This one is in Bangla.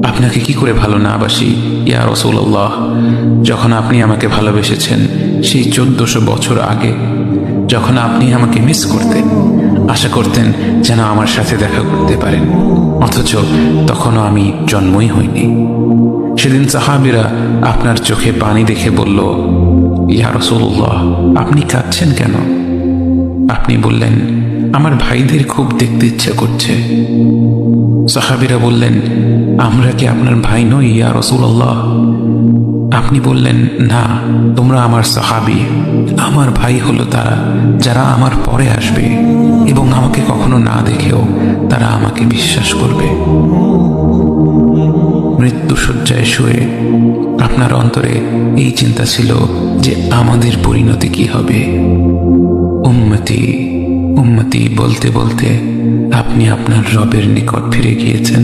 আপনাকে কি করে ভালো না বাসি ইয়া রাসূলুল্লাহ। যখন আপনি আমাকে ভালোবেসেছেন সেই 1400 বছর আগে, যখন আপনি আমাকে মিস করতেন, আশা করতেন যেন আমার সাথে দেখা করতে পারেন, অথচ তখনও আমি জন্মই হইনি। সেদিন সাহাবীরা আপনার চোখে পানি দেখে বলল, ইয়া রাসূলুল্লাহ, আপনি কাঁদছেন কেন? আপনি বললেন, আমার ভাইদের খুব দেখতে ইচ্ছা করছে। সাহাবীরা বললেন, আমরা কি আপনার ভাই নই ইয়া রাসূলুল্লাহ? আপনি বললেন, না, তোমরা আমার সাহাবী। আমার ভাই হলো তারা যারা আমার পরে আসবে এবং আমাকে কখনো না দেখেও তারা আমাকে বিশ্বাস করবে। মৃত্যু শয্যায় শুয়ে আপনার অন্তরে এই চিন্তা ছিল যে আমাদের পরিণতি কি হবে। উম্মতি উম্মতি বলতে বলতে আপনি আপনার রবের নিকট ফিরে গিয়েছেন।